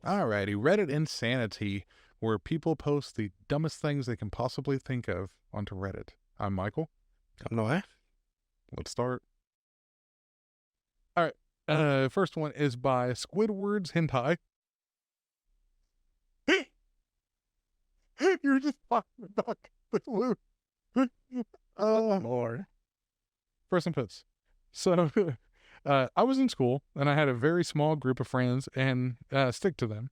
Alrighty, Reddit Insanity, where people post the dumbest things they can possibly think of onto Reddit. I'm Michael. I'm Noah. Let's start. Alright, first one is by Squidward's Hentai. You're just fucking duck. Lord. First and puts. So, I was in school and I had a very small group of friends and stick to them.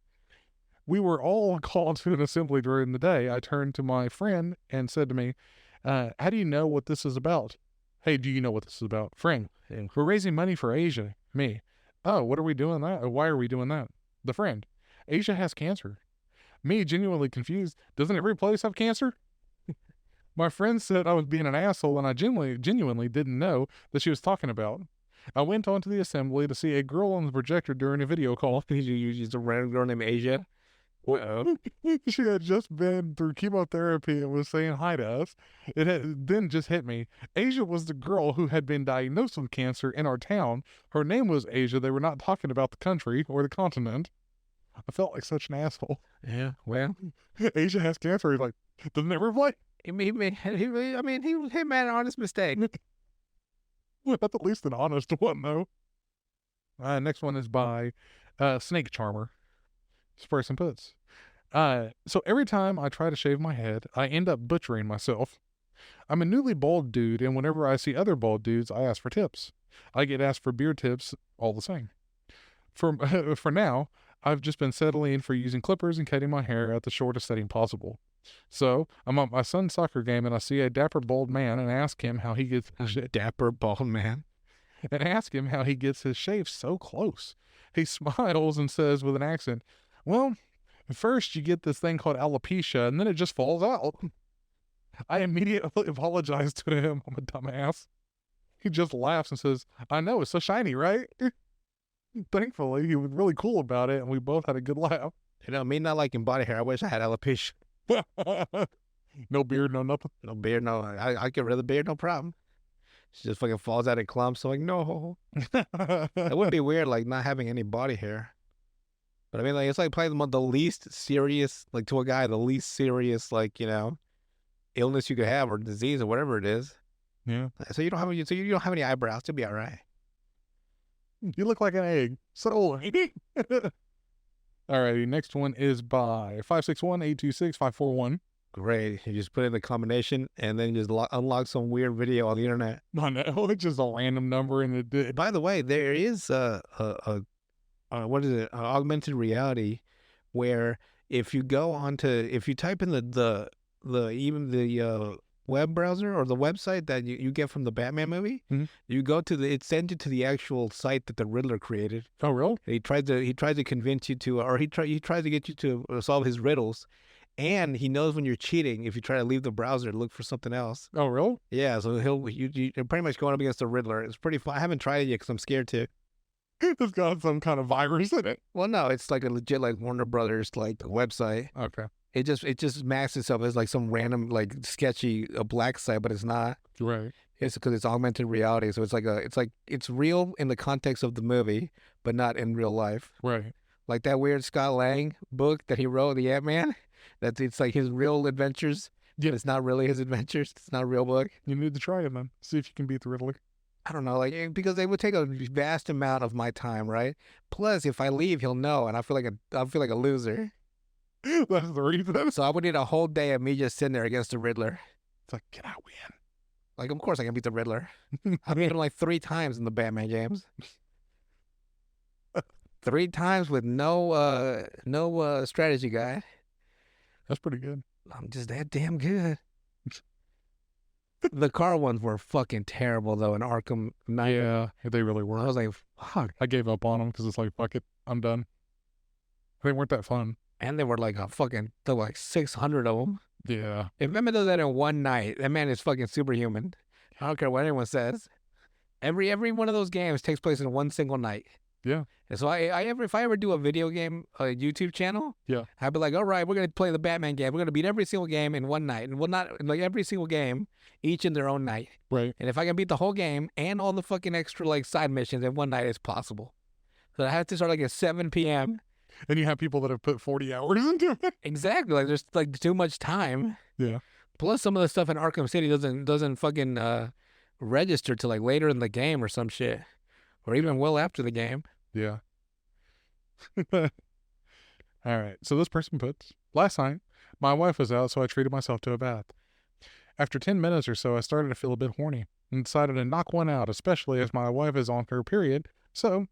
We were all called to an assembly during the day. I turned to my friend and said to me, how do you know what this is about? Hey, do you know what this is about? Friend, we're raising money for Asia. Me. Oh, what are we doing that? Why are we doing that? The friend. Asia has cancer. Me, genuinely confused. Doesn't every place have cancer? My friend said I was being an asshole and I genuinely didn't know that she was talking about. I went on to the assembly to see a girl on the projector during a video call. You used a random girl named Asia. She had just been through chemotherapy and was saying hi to us. Then just hit me. Asia was the girl who had been diagnosed with cancer in our town. Her name was Asia. They were not talking about the country or the continent. I felt like such an asshole. Yeah, well, Asia has cancer. He's like, doesn't it reply? he made an honest mistake. That's at least an honest one, though. Next one is by Snake Charmer. This person puts. So every time I try to shave my head, I end up butchering myself. I'm a newly bald dude, and whenever I see other bald dudes, I ask for tips. I get asked for beard tips all the same. For now, I've just been settling for using clippers and cutting my hair at the shortest setting possible. So I'm at my son's soccer game and I see a dapper bald man and ask him how he gets Dapper bald man. and ask him how he gets his shave so close. He smiles and says with an accent, well, first you get this thing called alopecia and then it just falls out. I immediately apologize to him. I'm a dumbass. He just laughs and says, I know, it's so shiny, right? Thankfully, he was really cool about it and we both had a good laugh. You know, me not liking body hair. I wish I had alopecia. No beard, no nothing. No beard, no. I get rid of the beard, no problem. She just fucking falls out in clumps. So like, no. It would be weird, like not having any body hair. But I mean, like it's like playing the least serious, like to a guy, the least serious, like illness you could have or disease or whatever it is. Yeah. So you don't have any eyebrows. You'll be all right. You look like an egg. So Alrighty, next one is by 561-826-541. Great. You just put in the combination and then just unlock some weird video on the internet. I know, it's just a random number and it did. By the way, there is what is it? Augmented reality, where if you type in the web browser or the website that you get from the Batman movie, you go to it sends you to the actual site that the Riddler created. Oh, really? He tries to convince you to, or he tries to get you to solve his riddles, and he knows when you're cheating if you try to leave the browser to look for something else. Oh, really? Yeah, so you're pretty much going up against the Riddler. It's pretty fun. I haven't tried it yet because I'm scared to. It's got some kind of virus in it. Well, no, it's like a legit like Warner Brothers like website. Okay. It just masks itself as like some random like sketchy black site, but it's not. Right. It's because it's augmented reality, so it's real in the context of the movie, but not in real life. Right. Like that weird Scott Lang book that he wrote, The Ant-Man. It's like his real adventures. Yeah. It's not really his adventures. It's not a real book. You need to try it then. See if you can beat the Riddler. I don't know, like because they would take a vast amount of my time, right? Plus, if I leave, he'll know, and I feel like a loser. That's the reason. So I would need a whole day of me just sitting there against the Riddler. It's like, can I win? Like, of course I can beat the Riddler. I beat him like 3 times in the Batman games. 3 times with no strategy guide. That's pretty good. I'm just that damn good. The car ones were fucking terrible though in Arkham Knight. Yeah, they really were. I was like, fuck. I gave up on them because it's like, fuck it, I'm done. They weren't that fun. And they were like there were like 600 of them. Yeah. If Batman does that in one night, that man is fucking superhuman. I don't care what anyone says. Every one of those games takes place in one single night. Yeah. And so if I ever do a video game YouTube channel, yeah, I'd be like, all right, we're gonna play the Batman game. We're gonna beat every single game in one night, and we'll not like every single game, each in their own night. Right. And if I can beat the whole game and all the fucking extra like side missions in one night, it's possible. So I have to start like at 7 p.m. And you have people that have put 40 hours into it. Exactly. Like there's like too much time. Yeah. Plus, some of the stuff in Arkham City doesn't fucking register till like later in the game or some shit, or even well after the game. Yeah. All right. So this person puts, last night, my wife was out, so I treated myself to a bath. After 10 minutes or so, I started to feel a bit horny and decided to knock one out, especially as my wife is on her period. So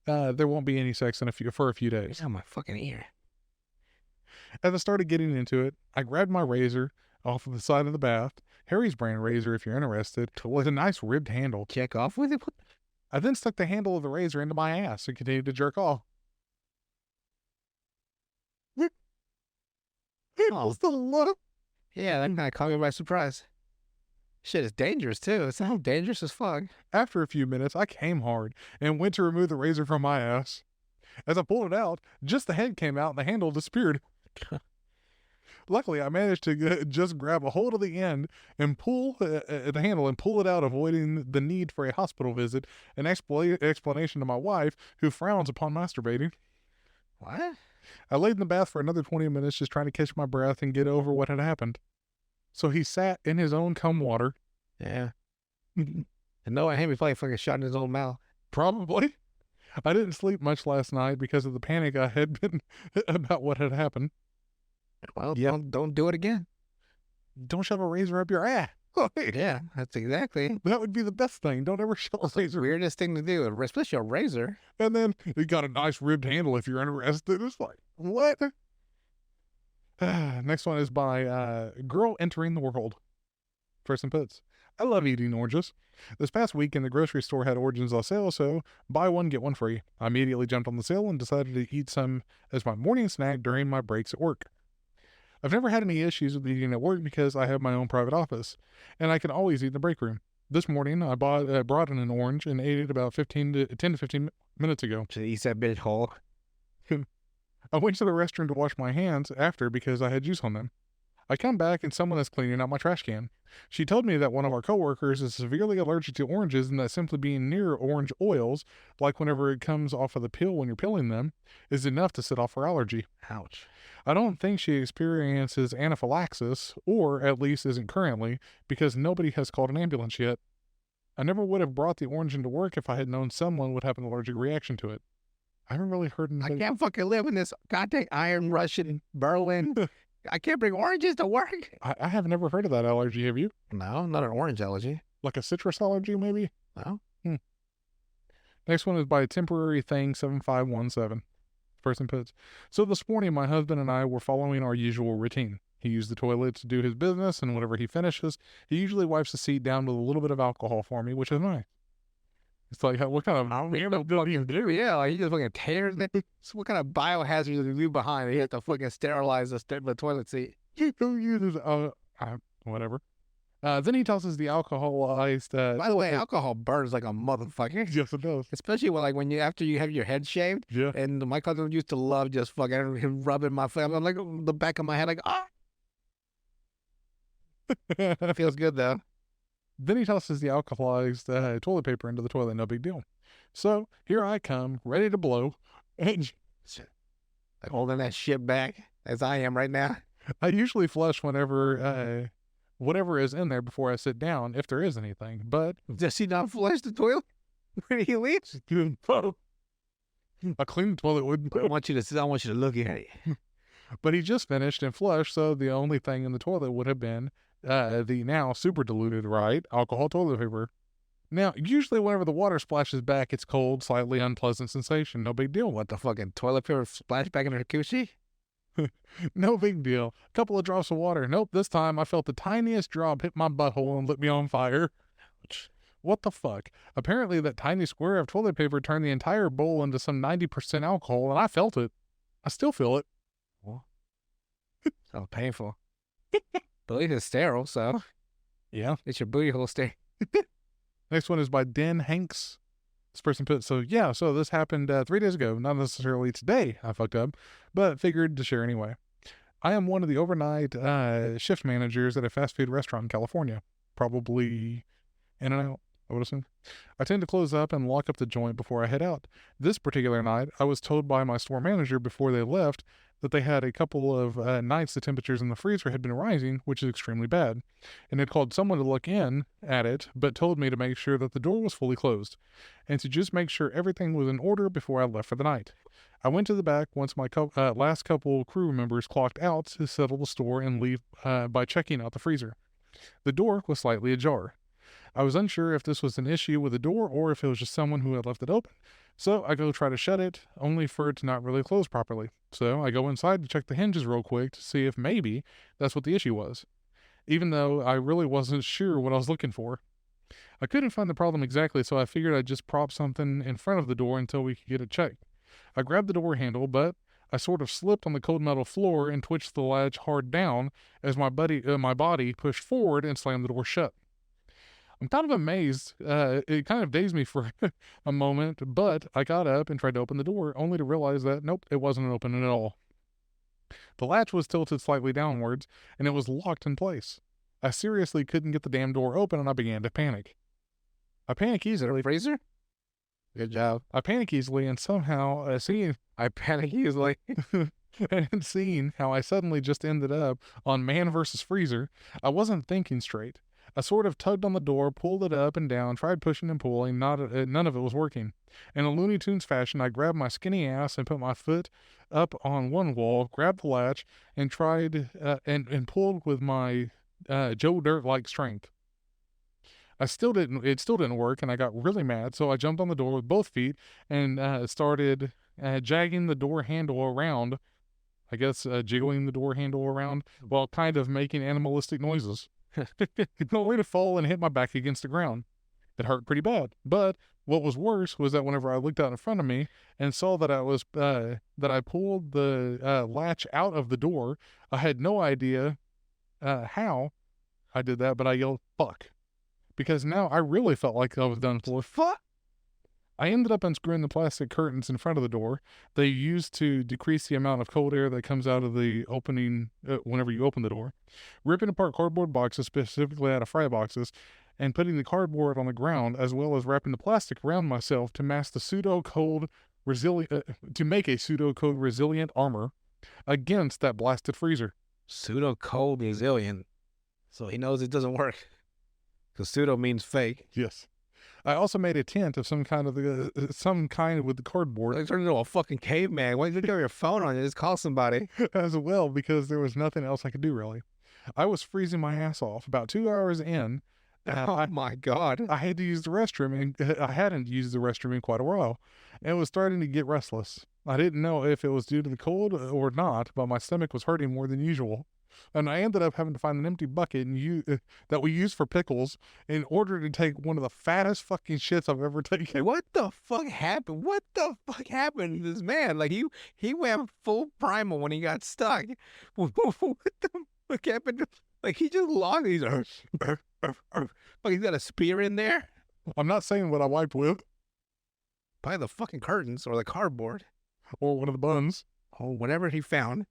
there won't be any sex for a few days. Oh, my fucking ear. As I started getting into it, I grabbed my razor off of the side of the bath. Harry's brand razor, if you're interested, with a nice ribbed handle. Check off with it? I then stuck the handle of the razor into my ass and continued to jerk off. It was the look. Yeah, that kind of caught me by surprise. Shit is dangerous too. It sounds dangerous as fuck. After a few minutes, I came hard and went to remove the razor from my ass. As I pulled it out, just the head came out and the handle disappeared. Luckily, I managed to just grab a hold of the end and pull the handle and pull it out, avoiding the need for a hospital visit, an explanation to my wife, who frowns upon masturbating. What? I laid in the bath for another 20 minutes just trying to catch my breath and get over what had happened. So he sat in his own cum water. Yeah. And no, I probably fucking shot in his own mouth. Probably. I didn't sleep much last night because of the panic I had been about what had happened. Well, don't do it again. Don't shove a razor up your ass. Yeah, that's exactly. That would be the best thing. Don't ever shove a razor. Weirdest thing to do, especially a razor. And then it got a nice ribbed handle if you're interested. It's like, what? Next one is by Girl Entering the World. Person puts, I love eating oranges. This past week in the grocery store had oranges on sale, so buy one, get one free. I immediately jumped on the sale and decided to eat some as my morning snack during my breaks at work. I've never had any issues with eating at work because I have my own private office, and I can always eat in the break room. This morning, I brought in an orange and ate it about 10 to 15 minutes ago. Should eat that bitch whole. I went to the restroom to wash my hands after because I had juice on them. I come back and someone is cleaning out my trash can. She told me that one of our coworkers is severely allergic to oranges and that simply being near orange oils, like whenever it comes off of the peel when you're peeling them, is enough to set off her allergy. Ouch. I don't think she experiences anaphylaxis, or at least isn't currently, because nobody has called an ambulance yet. I never would have brought the orange into work if I had known someone would have an allergic reaction to it. I haven't really heard I can't fucking live in this goddamn Iron Russian Berlin. I can't bring oranges to work. I have never heard of that allergy, have you? No, not an orange allergy. Like a citrus allergy, maybe? No. Next one is by Temporary Thing 7517. Person puts, so this morning my husband and I were following our usual routine. He used the toilet to do his business, and whenever he finishes, he usually wipes the seat down with a little bit of alcohol for me, which is nice. It's like, what kind of... I don't know what you do. Yeah, like he just fucking tears it. So what kind of biohazard do you leave behind? You have to fucking sterilize the toilet seat. Whatever. Then he tosses the alcoholized... By the way, alcohol burns like a motherfucker. Yes, it does. Especially when after you have your head shaved. Yeah. And my cousin used to love just fucking him rubbing my face. I'm like the back of my head, like, ah. It feels good though. Then he tosses the alcoholized toilet paper into the toilet. No big deal. So here I come, ready to blow. And like holding that shit back as I am right now. I usually flush whenever whatever is in there before I sit down, if there is anything. But does he not flush the toilet when he leaves? I clean the toilet with. I want you to look at it. But he just finished and flushed, so the only thing in the toilet would have been the now super diluted, right, alcohol toilet paper. Now, usually whenever the water splashes back, it's cold, slightly unpleasant sensation. No big deal. What, the fucking toilet paper splash back in her coochie? No big deal. A couple of drops of water. Nope, this time I felt the tiniest drop hit my butthole and lit me on fire. What the fuck? Apparently that tiny square of toilet paper turned the entire bowl into some 90% alcohol, and I felt it. I still feel it. So painful. But at least it's sterile, so yeah, it's your booty hole sterile. Next one is by Den Hanks. This person put, so this happened 3 days ago. Not necessarily today I fucked up, but figured to share anyway. I am one of the overnight shift managers at a fast food restaurant in California. Probably In-N-Out. I would assume. I tend to close up and lock up the joint before I head out. This particular night, I was told by my store manager before they left that they had a couple of nights the temperatures in the freezer had been rising, which is extremely bad, and had called someone to look in at it, but told me to make sure that the door was fully closed, and to just make sure everything was in order before I left for the night. I went to the back once my last couple crew members clocked out to settle the store and leave by checking out the freezer. The door was slightly ajar. I was unsure if this was an issue with the door or if it was just someone who had left it open. So I go try to shut it, only for it to not really close properly. So I go inside to check the hinges real quick to see if maybe that's what the issue was, even though I really wasn't sure what I was looking for. I couldn't find the problem exactly, so I figured I'd just prop something in front of the door until we could get it checked. I grabbed the door handle, but I sort of slipped on the cold metal floor and twitched the latch hard down as my body pushed forward and slammed the door shut. I'm kind of amazed. It kind of dazed me for a moment, but I got up and tried to open the door, only to realize that, nope, it wasn't open at all. The latch was tilted slightly downwards, and it was locked in place. I seriously couldn't get the damn door open, and I began to panic. I panic easily. Freezer? Good job. I panic easily, and somehow seeing I panic easily. and seeing how I suddenly just ended up on Man vs. Freezer, I wasn't thinking straight. I sort of tugged on the door, pulled it up and down, tried pushing and pulling. None of it was working. In a Looney Tunes fashion, I grabbed my skinny ass and put my foot up on one wall, grabbed the latch, and tried and pulled with my Joe Dirt-like strength. It still didn't work, and I got really mad, so I jumped on the door with both feet and started jagging the door handle around. I guess jiggling the door handle around while kind of making animalistic noises. Only to fall and hit my back against the ground. It hurt pretty bad. But what was worse was that whenever I looked out in front of me and saw that I pulled the latch out of the door, I had no idea how I did that, but I yelled "fuck," because now I really felt like I was done for. Fuck! I ended up unscrewing the plastic curtains in front of the door. They used to decrease the amount of cold air that comes out of the opening whenever you open the door. Ripping apart cardboard boxes, specifically out of fry boxes, and putting the cardboard on the ground, as well as wrapping the plastic around myself to make a pseudo-cold resilient armor against that blasted freezer. Pseudo-cold resilient. So he knows it doesn't work. Because pseudo means fake. Yes. I also made a tent of some kind with the cardboard. Like turned into a fucking caveman. Why did you have your phone on you? Just call somebody. As well, because there was nothing else I could do, really. I was freezing my ass off. About 2 hours in, Oh my God. I had to use the restroom, and I hadn't used the restroom in quite a while, and was starting to get restless. I didn't know if it was due to the cold or not, but my stomach was hurting more than usual. And I ended up having to find an empty bucket that we use for pickles in order to take one of the fattest fucking shits I've ever taken. What the fuck happened? What the fuck happened to this man? Like he went full primal when he got stuck. What the fuck happened? Like he just lost. He's like he's got a spear in there. I'm not saying what I wiped with, Probably the fucking curtains or the cardboard or one of the buns. or whatever he found.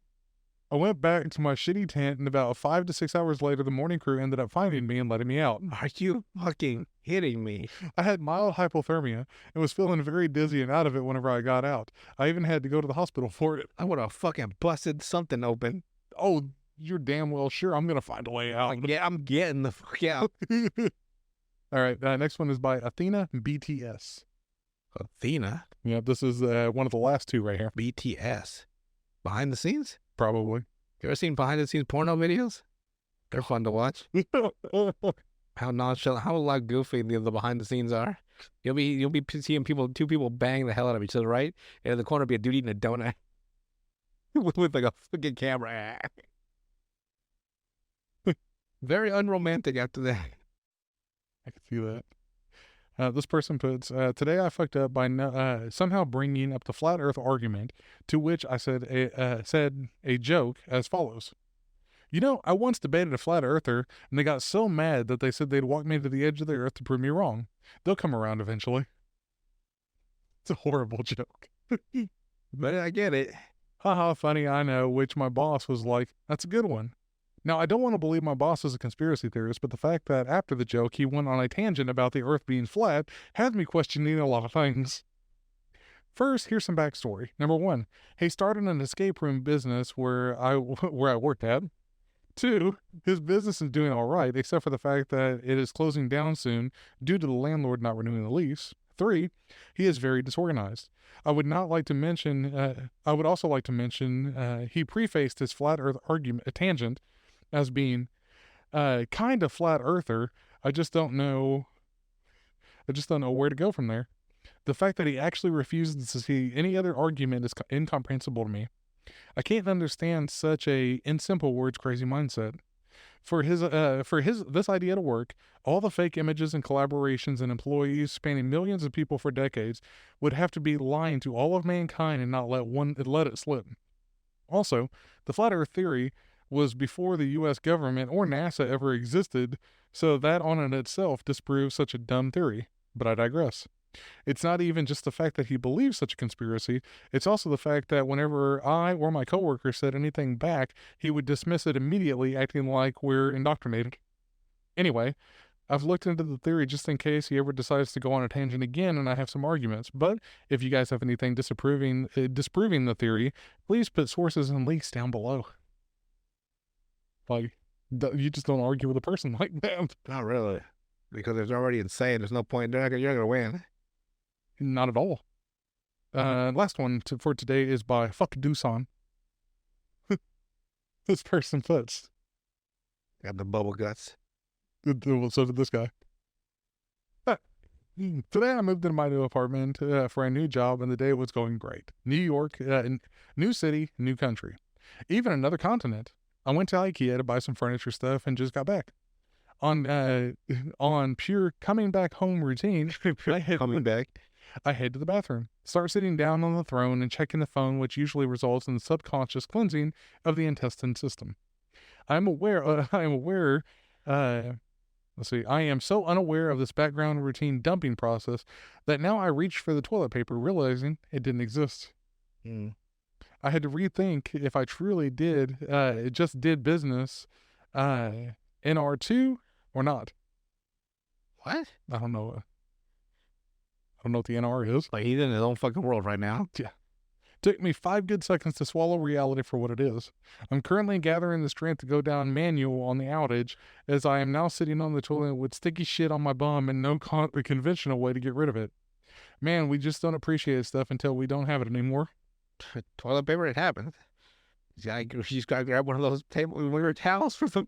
I went back to my shitty tent, and about 5 to 6 hours later, the morning crew ended up finding me and letting me out. Are you fucking kidding me? I had mild hypothermia and was feeling very dizzy and out of it whenever I got out. I even had to go to the hospital for it. I would have fucking busted something open. Oh, you're damn well sure I'm going to find a way out. Like, yeah, I'm getting the fuck out. All right, next one is by Athena BTS. Athena? Yeah, this is one of the last two right here. BTS. Behind the scenes? Probably. You ever seen behind the scenes porno videos? They're fun to watch. How nonchalant, how like goofy the behind the scenes are. You'll be seeing two people bang the hell out of each other, right? And in the corner be a dude eating a donut with like a fucking camera. Very unromantic after that. I can see that. This person puts, today I fucked up by somehow bringing up the flat earth argument, to which I said a joke as follows. You know, I once debated a flat earther, and they got so mad that they said they'd walk me to the edge of the earth to prove me wrong. They'll come around eventually. It's a horrible joke. But I get it. Haha, funny, I know, which my boss was like, that's a good one. Now, I don't want to believe my boss is a conspiracy theorist, but the fact that after the joke he went on a tangent about the Earth being flat has me questioning a lot of things. First, here's some backstory. Number one, he started an escape room business where I worked at. Two, his business is doing all right, except for the fact that it is closing down soon due to the landlord not renewing the lease. Three, he is very disorganized. I would also like to mention he prefaced his flat Earth argument, a tangent, as being kind of flat earther. I just don't know where to go from there. The fact that he actually refuses to see any other argument is incomprehensible to me. I can't understand such a, in simple words, crazy mindset. For this idea to work, all the fake images and collaborations and employees spanning millions of people for decades would have to be lying to all of mankind and not let it slip. Also, the flat Earth theory was before the U.S. government or NASA ever existed, so that on in itself disproves such a dumb theory. But I digress. It's not even just the fact that he believes such a conspiracy, it's also the fact that whenever I or my coworker said anything back, he would dismiss it immediately, acting like we're indoctrinated. Anyway, I've looked into the theory just in case he ever decides to go on a tangent again and I have some arguments, but if you guys have anything disproving the theory, please put sources and links down below. Like, you just don't argue with a person like that. Not really. Because it's already insane. There's no point. You're not going to win. Not at all. Last one for today is by Fuck Doosan. This person puts. Got the bubble guts. So did this guy. Today I moved into my new apartment for a new job and the day was going great. New York, new city, new country. Even another continent. I went to IKEA to buy some furniture stuff and just got back. On pure coming back home routine, I head to the bathroom, start sitting down on the throne and checking the phone, which usually results in the subconscious cleansing of the intestine system. I am so unaware of this background routine dumping process that now I reach for the toilet paper, realizing it didn't exist. I had to rethink if I truly did business NR2 or not. What? I don't know what the NR is. Like, he's in his own fucking world right now. Yeah. Took me 5 good seconds to swallow reality for what it is. I'm currently gathering the strength to go down manual on the outage, as I am now sitting on the toilet with sticky shit on my bum and no conventional way to get rid of it. Man, we just don't appreciate stuff until we don't have it anymore. Toilet paper, it happens. You just gotta grab one of those paper towels for some.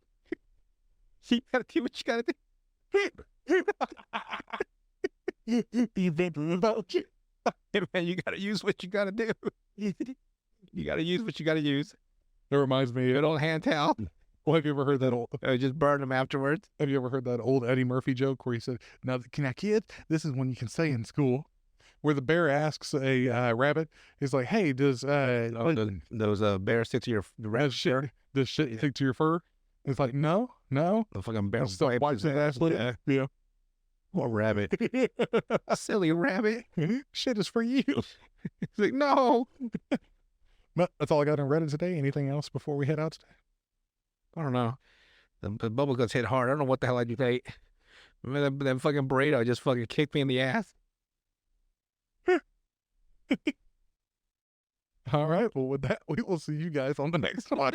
You gotta do what you gotta do. Man, you gotta use what you gotta do. You gotta use what you gotta use. It reminds me. Good old hand towel. Well, have you ever heard that old? Just burn them afterwards. Have you ever heard that old Eddie Murphy joke where he said, "Now, kids, this is when you can say in school," where the bear asks a rabbit, he's like, "Hey, does those bears stick to your rabbit shit? Does shit stick to your fur?" It's like, no. The fucking bear wipes that ass with it. Yeah. Poor rabbit. Silly rabbit. Shit is for you. It's like, no. But that's all I got on Reddit today. Anything else before we head out today? I don't know. The bubble guts hit hard. I don't know what the hell I just ate. Remember that fucking burrito just fucking kicked me in the ass. All right. Well, with that, we will see you guys on the next one.